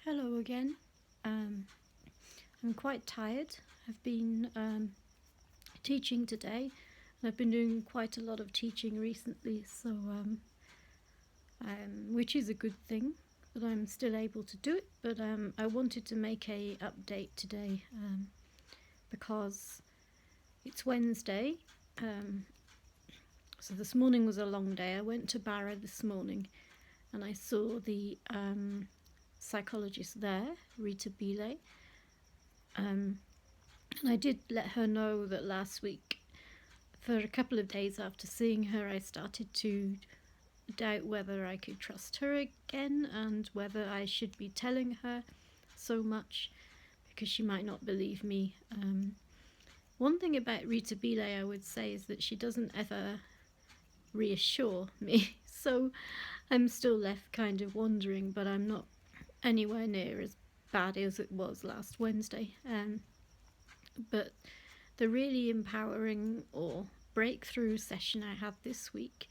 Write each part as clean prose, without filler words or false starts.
Hello again. Um, I'm quite tired. I've been teaching today, and I've been doing quite a lot of teaching recently, which is a good thing that I'm still able to do it. But I wanted to make a update today because it's Wednesday. Um, so this morning was a long day. I went to Barra this morning, and I saw the psychologist there, Rita Bile. And I did let her know that last week, for a couple of days after seeing her, I started to doubt whether I could trust her again and whether I should be telling her so much because she might not believe me. One thing about Rita Bile I would say is that she doesn't ever reassure me. So I'm still left kind of wondering, but I'm not anywhere near as bad as it was last Wednesday. But the really empowering or breakthrough session I had this week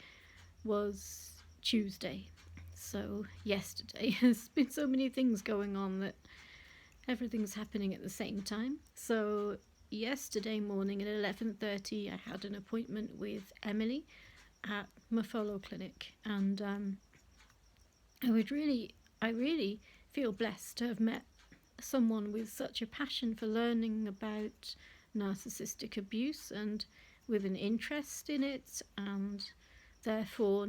was Tuesday. So yesterday, there's been so many things going on that everything's happening at the same time. So yesterday morning at 11:30, I had an appointment with Emily at Mofolo clinic, and I really feel blessed to have met someone with such a passion for learning about narcissistic abuse and with an interest in it, and therefore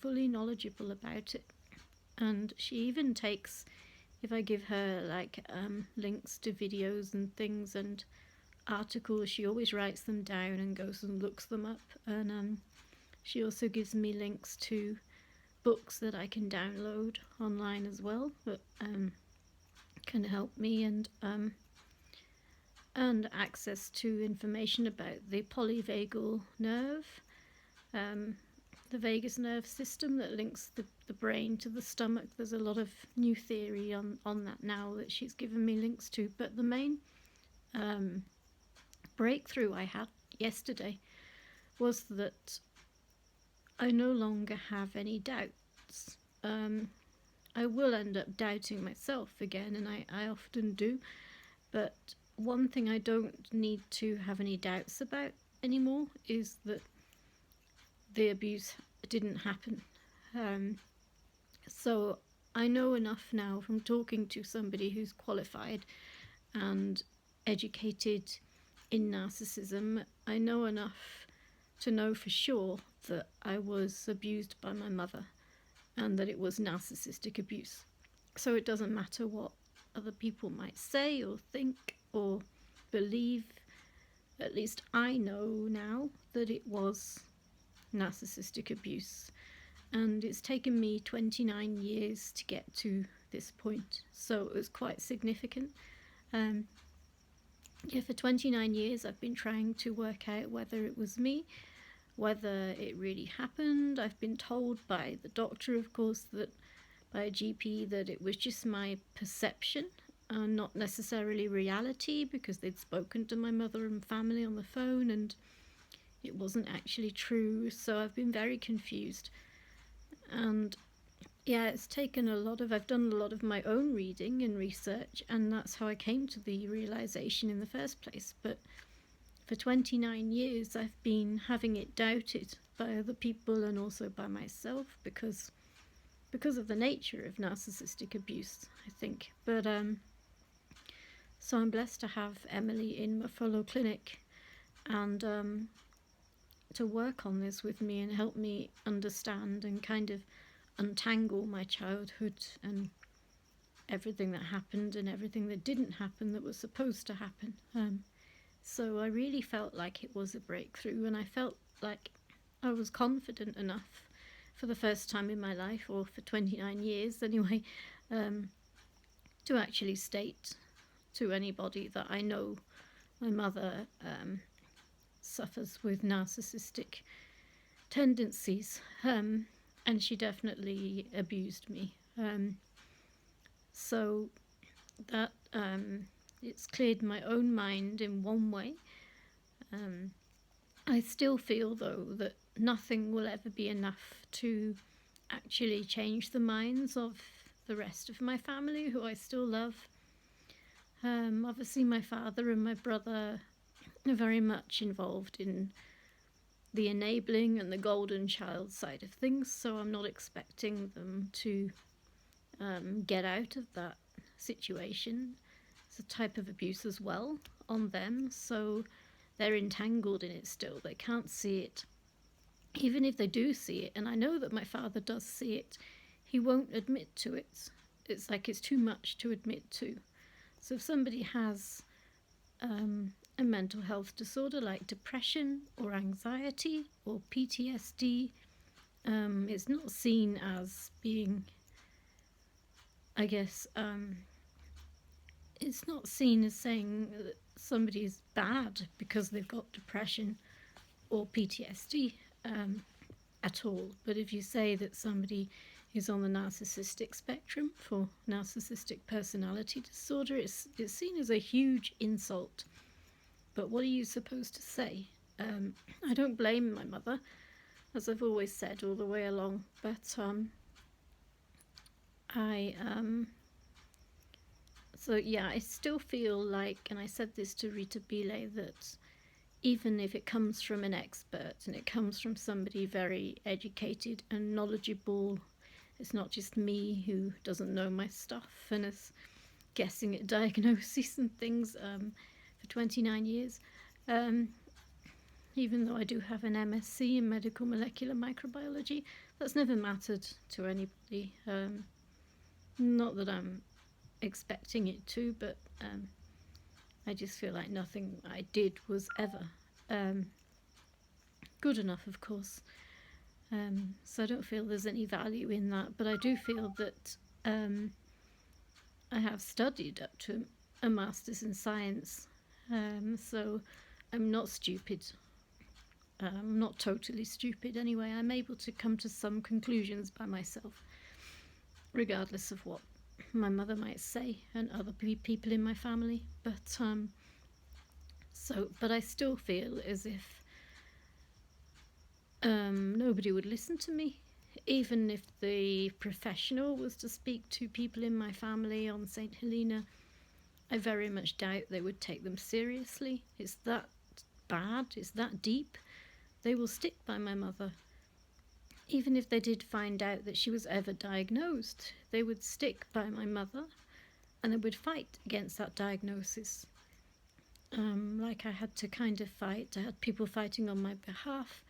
fully knowledgeable about it. And she even takes, if I give her links to videos and things and articles, she always writes them down and goes and looks them up. And she also gives me links to books that I can download online as well, that can help me, and access to information about the polyvagal nerve, the vagus nerve system that links the brain to the stomach. There's a lot of new theory on that now that she's given me links to. But the main breakthrough I had yesterday was that I no longer have any doubts. I will end up doubting myself again, and I often do, but one thing I don't need to have any doubts about anymore is that the abuse didn't happen. So I know enough now from talking to somebody who's qualified and educated in narcissism. I know enough to know for sure that I was abused by my mother and that it was narcissistic abuse. So it doesn't matter what other people might say or think or believe. At least I know now that it was narcissistic abuse. And it's taken me 29 years to get to this point. So it was quite significant. For 29 years I've been trying to work out whether it was me, whether it really happened. I've been told by the doctor, of course, that by a GP, that it was just my perception, not necessarily reality, because they'd spoken to my mother and family on the phone and it wasn't actually true. So I've been very confused. And it's taken I've done a lot of my own reading and research, and that's how I came to the realization in the first place. But for 29 years I've been having it doubted by other people and also by myself because of the nature of narcissistic abuse, I think. But so I'm blessed to have Emily in Mofolo clinic and to work on this with me and help me understand and kind of untangle my childhood and everything that happened and everything that didn't happen that was supposed to happen. So I really felt like it was a breakthrough, and I felt like I was confident enough for the first time in my life, or for 29 years anyway, to actually state to anybody that I know my mother suffers with narcissistic tendencies, and she definitely abused me. So that it's cleared my own mind in one way. I still feel, though, that nothing will ever be enough to actually change the minds of the rest of my family, who I still love. Obviously, my father and my brother are very much involved in the enabling and the golden child side of things, so I'm not expecting them to get out of that situation. It's a type of abuse as well on them, so they're entangled in it still. They can't see it. Even if they do see it, and I know that my father does see it, he won't admit to it. It's like it's too much to admit to. So if somebody has a mental health disorder like depression or anxiety or PTSD, it's not seen as being, I guess, it's not seen as saying that somebody is bad because they've got depression or PTSD at all. But if you say that somebody is on the narcissistic spectrum for narcissistic personality disorder, it's seen as a huge insult. But what are you supposed to say? I don't blame my mother, as I've always said all the way along, but so yeah, I still feel like, and I said this to Rita Bile, that even if it comes from an expert and it comes from somebody very educated and knowledgeable, it's not just me who doesn't know my stuff and is guessing at diagnoses and things for 29 years. Even though I do have an MSc in medical molecular microbiology, that's never mattered to anybody. Not that I'm expecting it to, but I just feel like nothing I did was ever good enough, of course. So I don't feel there's any value in that, but I do feel that I have studied up to a master's in science, so I'm not stupid. I'm not totally stupid anyway. I'm able to come to some conclusions by myself, regardless of what my mother might say and other people in my family. But but I still feel as if nobody would listen to me. Even if the professional was to speak to people in my family on St. Helena, I very much doubt they would take them seriously. It's that bad, it's that deep. They will stick by my mother. Even if they did find out that she was ever diagnosed, they would stick by my mother and they would fight against that diagnosis. Like I had to kind of fight. I had people fighting on my behalf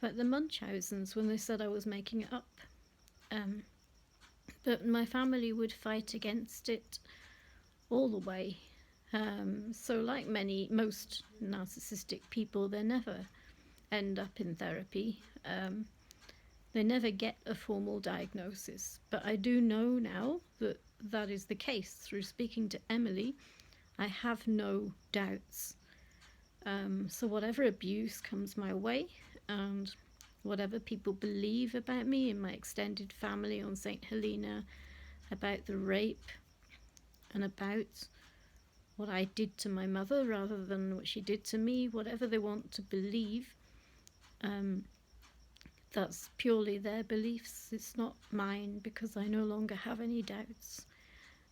about the Munchausens when they said I was making it up. But my family would fight against it all the way. So like most narcissistic people, they never end up in therapy. They never get a formal diagnosis. But I do know now that that is the case. Through speaking to Emily, I have no doubts. So whatever abuse comes my way, and whatever people believe about me and my extended family on St. Helena, about the rape and about what I did to my mother rather than what she did to me, whatever they want to believe, that's purely their beliefs. It's not mine, because I no longer have any doubts.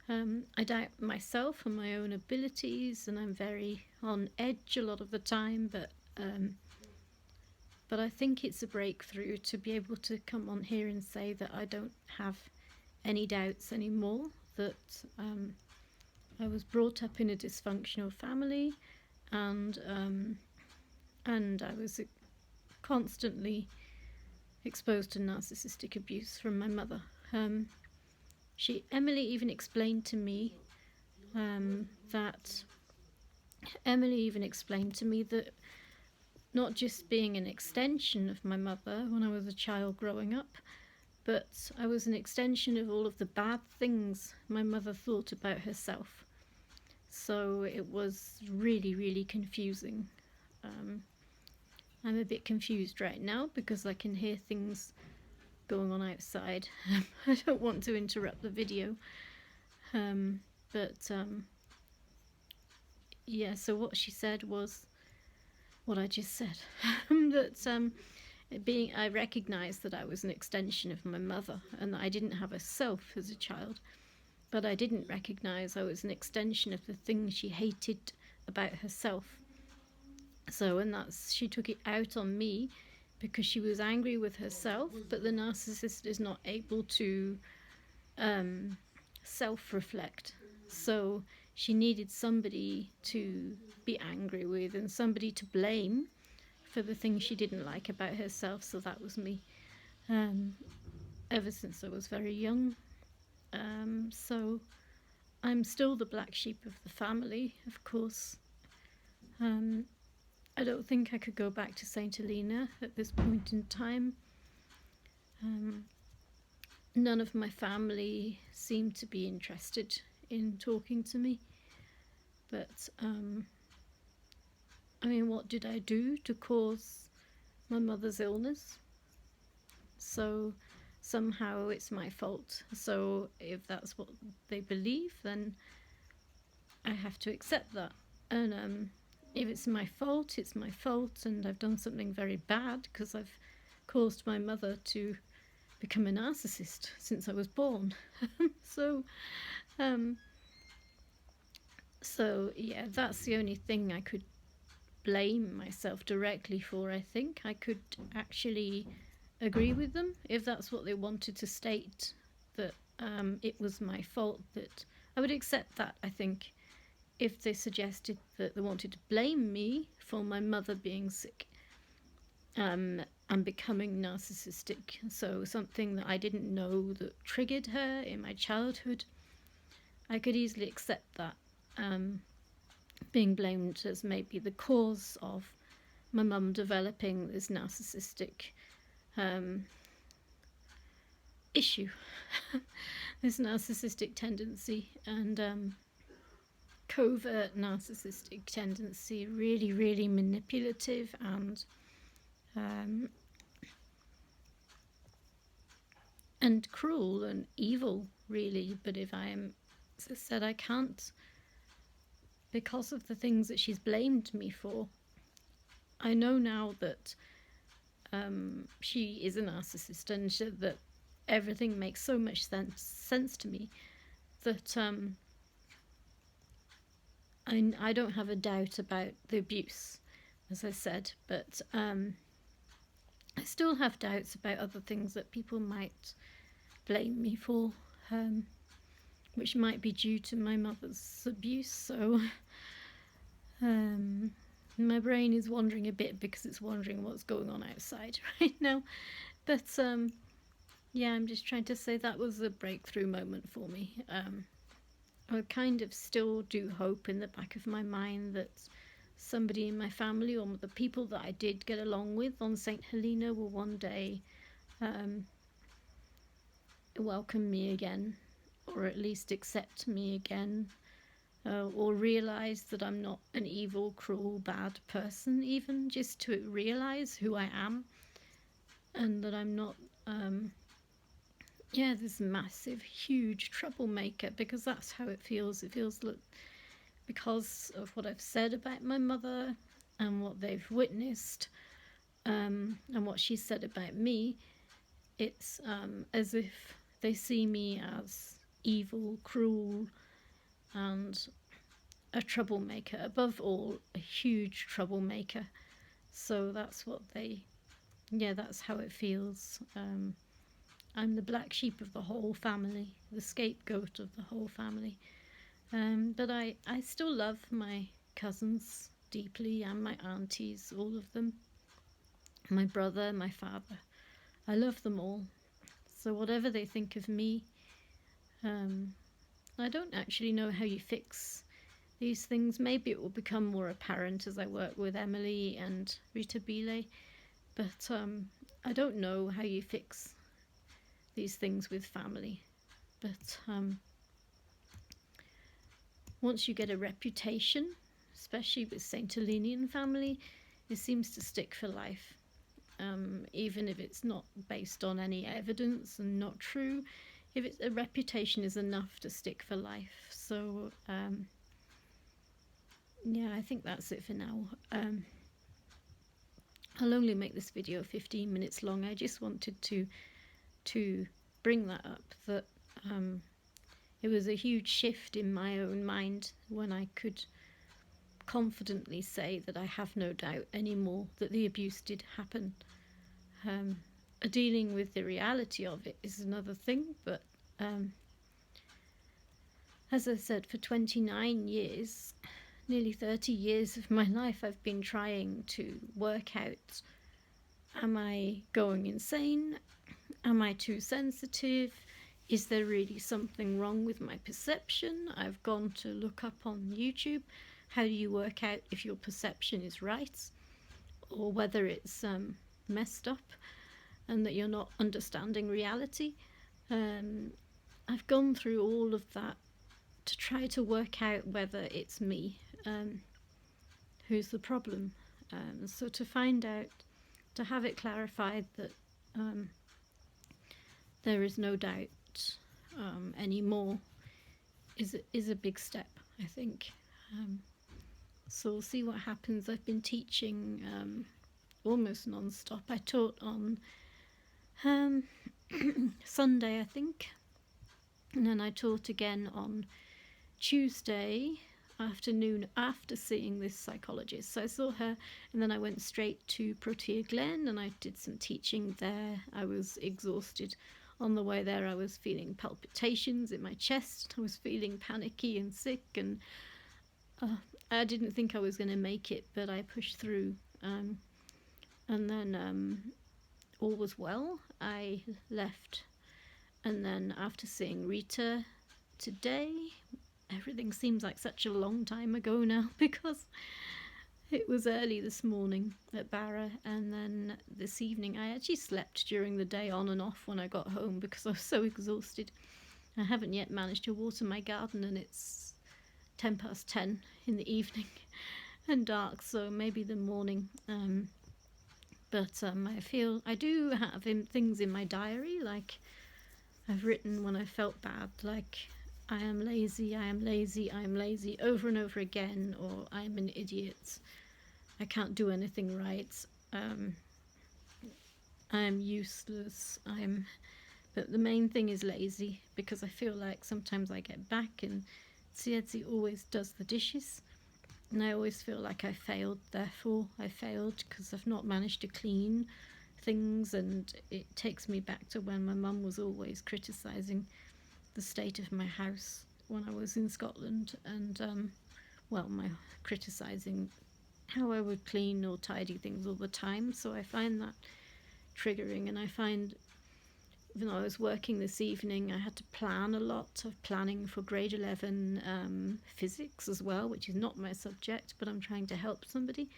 I doubt myself and my own abilities, and I'm very on edge a lot of the time, but I think it's a breakthrough to be able to come on here and say that I don't have any doubts anymore, that I was brought up in a dysfunctional family, and I was constantly exposed to narcissistic abuse from my mother. Emily even explained to me that not just being an extension of my mother when I was a child growing up, but I was an extension of all of the bad things my mother thought about herself. So it was really, really confusing. I'm a bit confused right now because I can hear things going on outside. I don't want to interrupt the video. Yeah, so what she said was what I just said. That I recognized that I was an extension of my mother and that I didn't have a self as a child, but I didn't recognize I was an extension of the things she hated about herself. So, and she took it out on me because she was angry with herself, but the narcissist is not able to self-reflect. So she needed somebody to be angry with and somebody to blame for the things she didn't like about herself. So that was me, ever since I was very young. So I'm still the black sheep of the family, of course. I don't think I could go back to St. Helena at this point in time. None of my family seemed to be interested in talking to me. But, I mean, what did I do to cause my mother's illness? So somehow it's my fault. So if that's what they believe, then I have to accept that. And if it's my fault, it's my fault, and I've done something very bad because I've caused my mother to become a narcissist since I was born. So yeah, that's the only thing I could blame myself directly for. I think I could actually agree with them if that's what they wanted to state, that it was my fault, that I would accept that. I think if they suggested that they wanted to blame me for my mother being sick and becoming narcissistic, so something that I didn't know that triggered her in my childhood, I could easily accept that, being blamed as maybe the cause of my mum developing this narcissistic issue, this narcissistic tendency, and covert narcissistic tendency, really, really manipulative and cruel and evil, really. But if I am, as I said, I can't, because of the things that she's blamed me for. I know now that she is a narcissist, and that everything makes so much sense to me that I don't have a doubt about the abuse, as I said, but I still have doubts about other things that people might blame me for, which might be due to my mother's abuse. So my brain is wandering a bit because it's wondering what's going on outside right now. But yeah, I'm just trying to say that was a breakthrough moment for me. I kind of still do hope in the back of my mind that somebody in my family or the people that I did get along with on St. Helena will one day welcome me again, or at least accept me again, or realise that I'm not an evil, cruel, bad person, even just to realise who I am, and that I'm not this massive, huge troublemaker, because that's how it feels. It feels like, because of what I've said about my mother and what they've witnessed, and what she said about me, it's as if they see me as evil, cruel, and a troublemaker. Above all, a huge troublemaker. So that's that's how it feels. I'm the black sheep of the whole family, the scapegoat of the whole family. But I still love my cousins deeply, and my aunties, all of them. My brother, my father. I love them all. So whatever they think of me, I don't actually know how you fix these things. Maybe it will become more apparent as I work with Emily and Rita Bile, but I don't know how you fix these things with family. But once you get a reputation, especially with St. Helenian family, it seems to stick for life. Even if it's not based on any evidence and not true, if a reputation is enough to stick for life. So yeah, I think that's it for now. I'll only make this video 15 minutes long. I just wanted to bring that up, that it was a huge shift in my own mind when I could confidently say that I have no doubt anymore that the abuse did happen. Dealing with the reality of it is another thing, but as I said, for 29 years, nearly 30 years of my life, I've been trying to work out, am I going insane? Am I too sensitive? Is there really something wrong with my perception? I've gone to look up on YouTube, how do you work out if your perception is right or whether it's messed up and that you're not understanding reality. I've gone through all of that to try to work out whether it's me who's the problem. So to find out, to have it clarified that there is no doubt anymore is a big step, I think. So we'll see what happens. I've been teaching almost non-stop. I taught on Sunday, I think, and then I taught again on Tuesday afternoon after seeing this psychologist. So I saw her and then I went straight to Protea Glen and I did some teaching there. I was exhausted. On the way there I was feeling palpitations in my chest. I was feeling panicky and sick, and I didn't think I was going to make it, but I pushed through. And then all was well. I left, and then after seeing Rita today, everything seems like such a long time ago now, because it was early this morning at Barra, and then this evening I actually slept during the day on and off when I got home because I was so exhausted. I haven't yet managed to water my garden, and it's 10 past 10 in the evening and dark, so maybe the morning. But I do have things in my diary, like I've written when I felt bad, like I am lazy, I am lazy, I am lazy, over and over again, or I'm an idiot, I can't do anything right, I'm useless, but the main thing is lazy, because I feel like sometimes I get back and Tsietsi always does the dishes, and I always feel like I failed, therefore I failed because I've not managed to clean things, and it takes me back to when my mum was always criticising the state of my house when I was in Scotland, and my criticising how I would clean or tidy things all the time. So I find that triggering, and I find, even though I was working this evening, I had to plan a lot of planning for grade 11 physics as well, which is not my subject, but I'm trying to help somebody.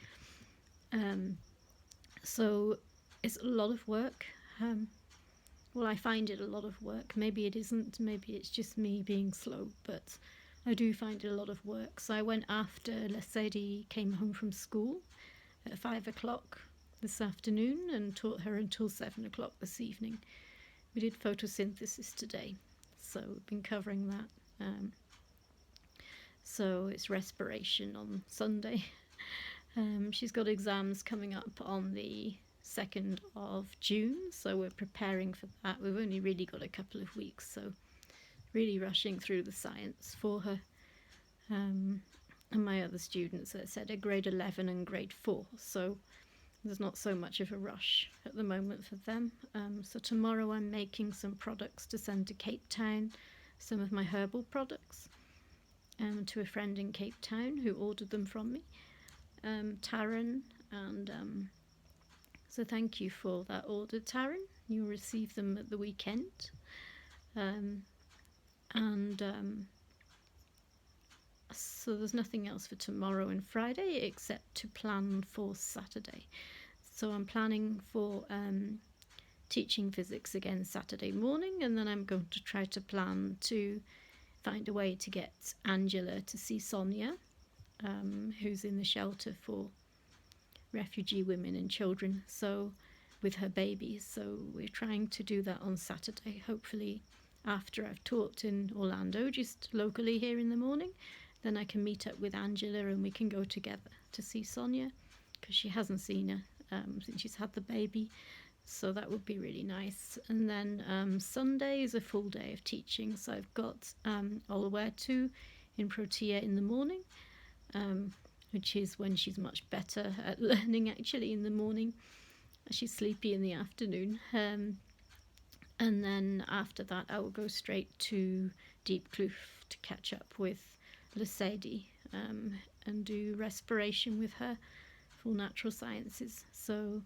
So it's a lot of work. Well, I find it a lot of work. Maybe it isn't, maybe it's just me being slow, but I do find it a lot of work. So I went after Lesedi came home from school at 5 o'clock this afternoon and taught her until 7 o'clock this evening. We did photosynthesis today, so we've been covering that. So it's respiration on Sunday. She's got exams coming up on the 2nd of June, so we're preparing for that. We've only really got a couple of weeks, so really rushing through the science for her. And my other students, as I said, are grade 11 and grade 4, so there's not so much of a rush at the moment for them. So tomorrow I'm making some products to send to Cape Town, some of my herbal products, to a friend in Cape Town who ordered them from me, Taryn, and so thank you for that order, Taryn. You'll receive them at the weekend. So there's nothing else for tomorrow and Friday except to plan for Saturday. So I'm planning for teaching physics again Saturday morning, and then I'm going to try to plan to find a way to get Angela to see Sonia, who's in the shelter for refugee women and children, so with her babies. So we're trying to do that on Saturday, hopefully after I've taught in Orlando, just locally here in the morning. Then I can meet up with Angela and we can go together to see Sonia, because she hasn't seen her since she's had the baby. So that would be really nice. And then Sunday is a full day of teaching. So I've got Oluwetu in Protea in the morning, which is when she's much better at learning actually in the morning. She's sleepy in the afternoon. And then after that I will go straight to Deep Kloof to catch up with Lesedi and do respiration with her, full natural sciences. So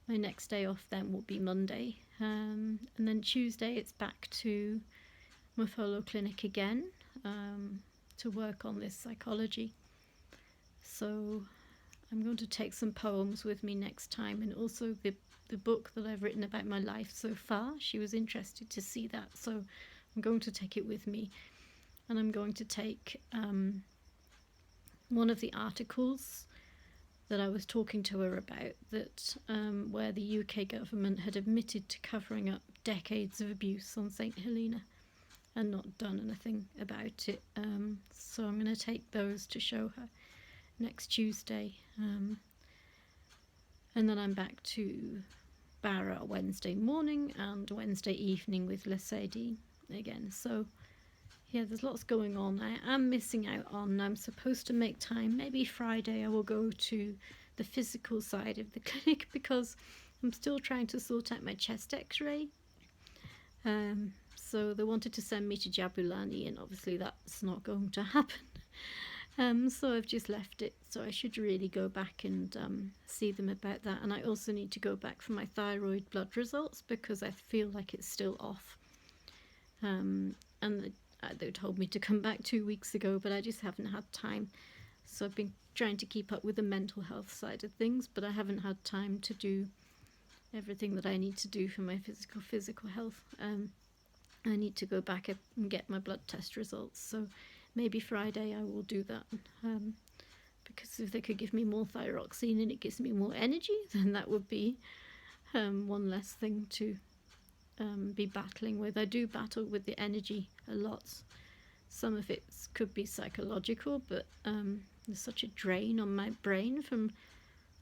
my next day off then will be Monday. And then Tuesday it's back to Mofolo Clinic again to work on this psychology. So I'm going to take some poems with me next time, and also the book that I've written about my life so far. She was interested to see that, so I'm going to take it with me. And I'm going to take one of the articles that I was talking to her about, that where the UK government had admitted to covering up decades of abuse on St Helena and not done anything about it. So I'm going to take those to show her next Tuesday. And then I'm back to Barra Wednesday morning and Wednesday evening with Lesedi again. So yeah, there's lots going on. I am missing out on, I'm supposed to make time, maybe Friday I will go to the physical side of the clinic, because I'm still trying to sort out my chest x-ray. So they wanted to send me to Jabulani, and obviously that's not going to happen. So I've just left it. So I should really go back and see them about that. And I also need to go back for my thyroid blood results, because I feel like it's still off. And they told me to come back 2 weeks ago, but I just haven't had time. So I've been trying to keep up with the mental health side of things, but I haven't had time to do everything that I need to do for my physical health. I need to go back and get my blood test results. So maybe Friday I will do that. Because if they could give me more thyroxine and it gives me more energy, then that would be one less thing to be battling with. I do battle with the energy a lot. Some of it could be psychological, but there's such a drain on my brain from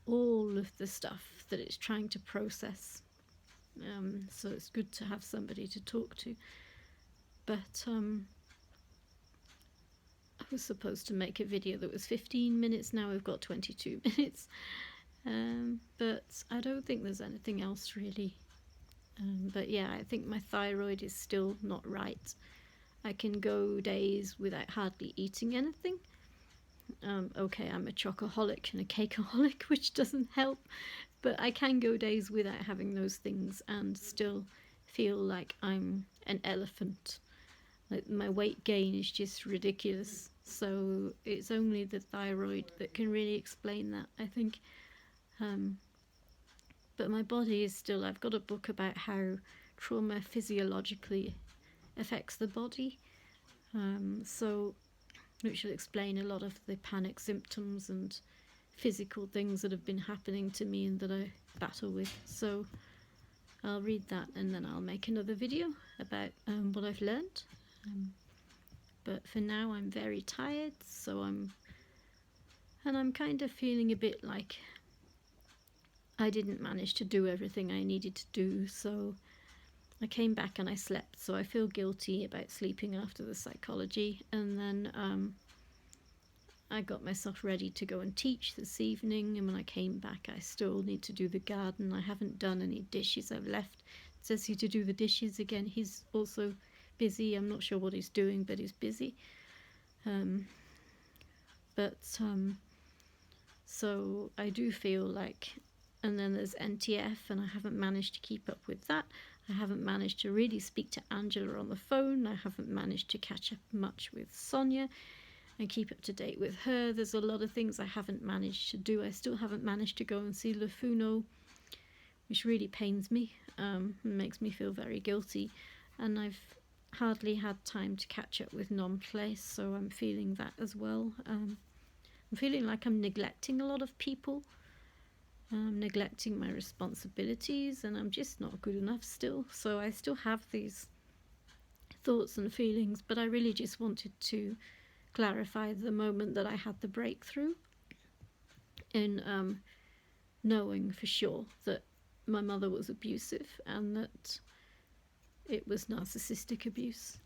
all of the stuff that it's trying to process. So it's good to have somebody to talk to. But I was supposed to make a video that was 15 minutes, now we've got 22 minutes. But I don't think there's anything else really. But yeah, I think my thyroid is still not right. I can go days without hardly eating anything. Okay, I'm a chocoholic and a cakeaholic, which doesn't help, but I can go days without having those things and still feel like I'm an elephant. Like my weight gain is just ridiculous. So it's only the thyroid that can really explain that, I think. But my body is still, I've got a book about how trauma physiologically affects the body. So which will explain a lot of the panic symptoms and physical things that have been happening to me and that I battle with. So I'll read that and then I'll make another video about what I've learned. But for now I'm very tired, so I'm kind of feeling a bit like I didn't manage to do everything I needed to do. So I came back and I slept, so I feel guilty about sleeping after the psychology. And then I got myself ready to go and teach this evening, and when I came back I still need to do the garden. I haven't done any dishes. I've left Ceci to do the dishes again. He's also busy. I'm not sure what he's doing, but he's busy. So I do feel like, and then there's NTF, and I haven't managed to keep up with that. I haven't managed to really speak to Angela on the phone. I haven't managed to catch up much with Sonia and keep up to date with her. There's a lot of things I haven't managed to do. I still haven't managed to go and see Lufuno, which really pains me, and makes me feel very guilty. And I've hardly had time to catch up with Non-Place, so I'm feeling that as well. I'm feeling like I'm neglecting a lot of people. Neglecting my responsibilities, and I'm just not good enough still. So I still have these thoughts and feelings, but I really just wanted to clarify the moment that I had the breakthrough in knowing for sure that my mother was abusive and that it was narcissistic abuse.